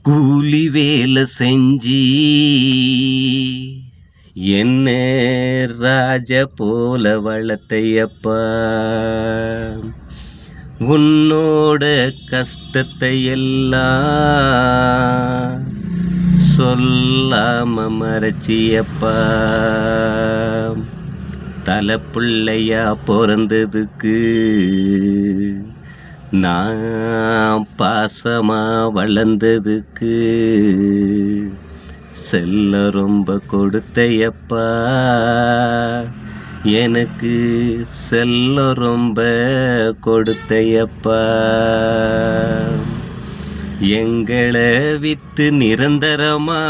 கூலி வேலை செஞ்சி என்ன ராஜ போல வளர்த்தையப்பா, உன்னோட கஷ்டத்தை எல்லாம் சொல்லாம மறைச்சியப்பா. தலைப்பிள்ளையா பிறந்ததுக்கு நான் பாசமா வளர்ந்ததுக்கு செல்ல ரொம்ப கொடுத்தையப்பா. எனக்கு செல்ல ரொம்ப கொடுத்தையப்பா. எங்களை விட்டு நிரந்தரமா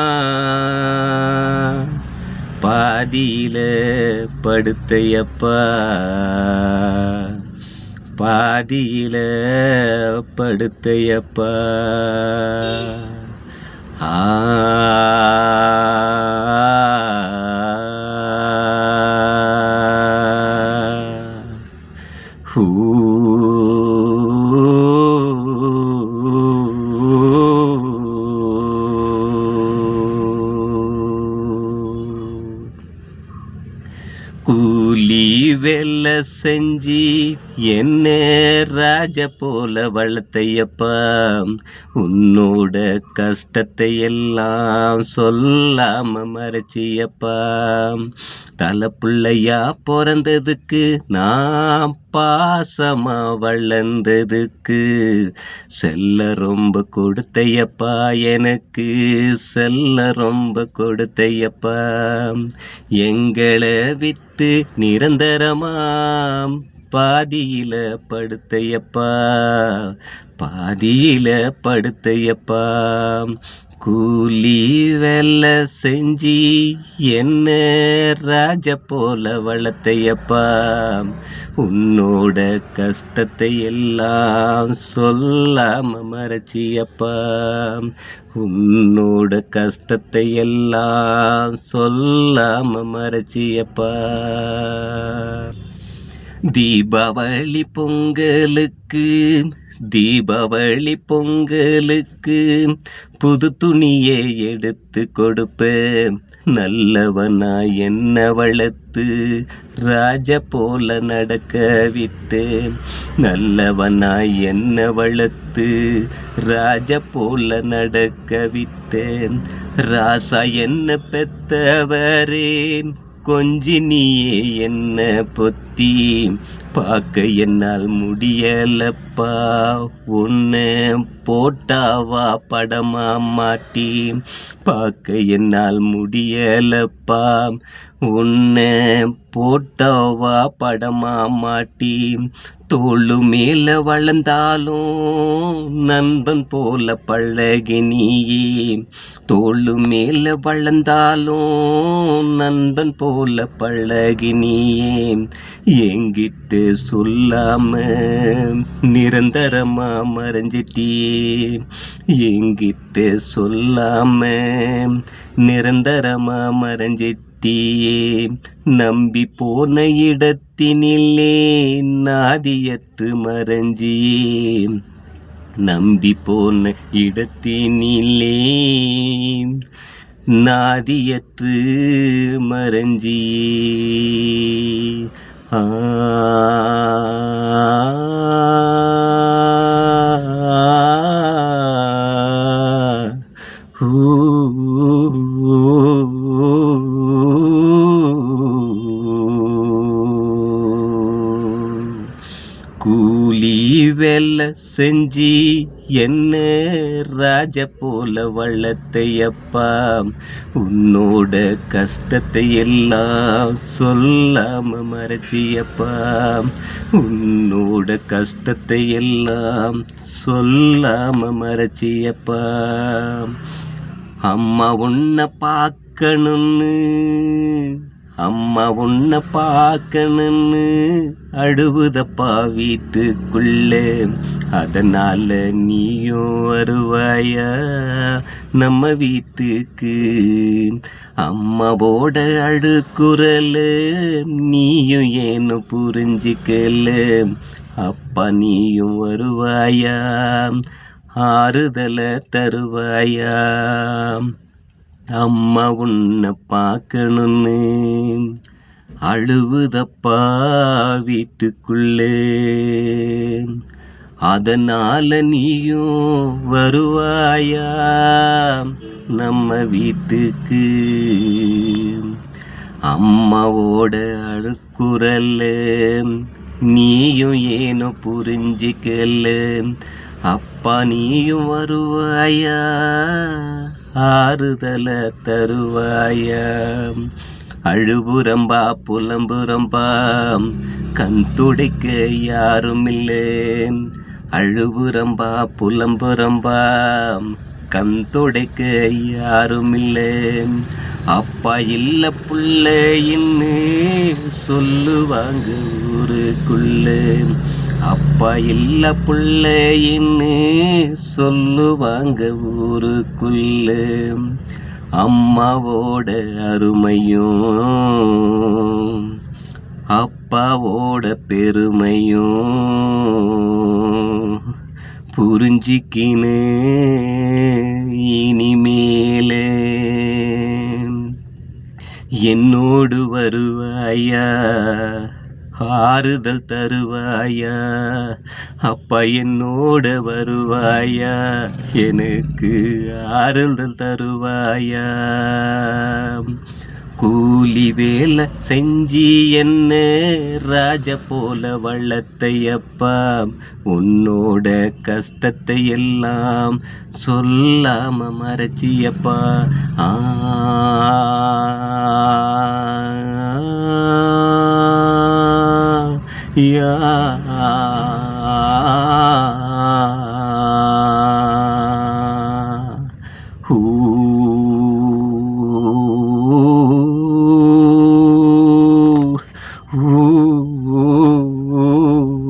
பாதியில படுத்தையப்பா, பாதியில படுத்தையப்பா. கூலி வேலை செஞ்சி என்ன ராஜ போல வளர்த்தையப்பா, உன்னோட கஷ்டத்தை எல்லாம் சொல்லாம மறைச்சியப்பா. தலைப்பிள்ளையா பிறந்ததுக்கு நான் பாசமா வளர்ந்ததுக்கு செல்ல ரொம்ப கொடுத்தையப்பா. எனக்கு செல்ல ரொம்ப கொடுத்தையப்பா. எங்களை விட்டு நிரந்தரமாம் பாதியில படுத்தையப்பா, பாதியில படுத்தையப்பா. கூலி வேலை செஞ்சி என்ன ராஜ போல வளர்த்தையப்பா, உன்னோட கஷ்டத்தை எல்லாம் சொல்லாம மறைச்சியப்பா. உன்னோட கஷ்டத்தை எல்லாம் சொல்லாம மறைச்சியப்பா. தீபாவளி பொங்கலுக்கு தீபாவளி பொங்கலுக்கு புது துணியை எடுத்து கொடுப்பேன். நல்லவனா என்ன வளர்த்து ராஜ போல நடக்க விட்டு, நல்லவனா என்ன வளர்த்து ராஜ போல நடக்க விட்டேன். ராசா என்ன பெத்தவரேன் கொஞ்சி நீயே என்ன பொத்தி, பார்க்க என்னால் முடியலப்பா. உன்னை போட்டாவா படமா மாட்டி, பார்க்க என்னால் முடியலப்பா. உன்னை போட்டாவா படமா மாட்டி. தோளு மேல வளர்ந்தாலும் நண்பன் போல பழகி நீயே, தோளு மேல வளர்ந்தாலும் நண்பன் போல பழகி நீயே. என்கிட்ட சொல்லாம நிரந்தரமா மறைஞ்சிட்டியே, என்கிட்ட சொல்லாம நிரந்தரமா மறைஞ்சிட்டியே. நம்பி போன இடத்தினிலே நாதியற்று மறைஞ்சியே, நம்பி போன இடத்தினிலே நாதியற்று மறைஞ்சியே. கூலி வேலை செஞ்சி என்ன ராஜ போல வளர்த்தையப்பா, உன்னோட கஷ்டத்தை எல்லாம் சொல்லாம மறைச்சியப்பா. உன்னோட கஷ்டத்தை எல்லாம் சொல்லாம மறைச்சியப்பா. அம்மா உன்னை பார்க்கணும்னு, அம்மா உன்னை பார்க்கணும்னு அழுவுதப்பா வீட்டுக்குள்ளே. அதனால நீயும் வருவாயா நம்ம வீட்டுக்கு? அம்மாவோட அழுக்குறல நீயும் ஏன்னு புரிஞ்சிக்கல. அப்பா நீயும் வருவாயா ஆறுதல தருவாயா அம்மா உன்னை பார்க்கணுன்னு அழுவுதப்பா வீட்டுக்குள்ளே அதனால நீயும் வருவாயா நம்ம வீட்டுக்கு அம்மாவோட அழுக்குறல்ல நீயும் ஏனோ புரிஞ்சிக்கல அப்பா நீயும் வருவாயா ஆறுதல தருவாயா அழுபுறம்பா புலம்புறம்பா கண் துடைக்க யாரும் இல்லை அழுபுறம்பா புலம்புறம்பா கண் துடைக்க யாரும் இல்லை அப்பா இல்ல புள்ளைன்னு சொல்லுவாங்க ஊருக்குள்ள அப்பா இல்ல புள்ளைன்னு சொல்லுவாங்க ஊருக்குள்ள அம்மாவோட அருமையும் அப்பாவோட பெருமையும் புரிஞ்சிக்கினு இனிமேலே என்னோடு வருவாயா ஆறுதல் தருவாயா அப்பா என்னோட வருவாயா எனக்கு ஆறுதல் தருவாயா கூலி வேலை செஞ்சி என்ன ராஜ போல வளர்த்தையப்பா உன்னோட கஷ்டத்தை எல்லாம் சொல்லாம மறைச்சியப்பா யா ஹூ ooh, ooh, ooh.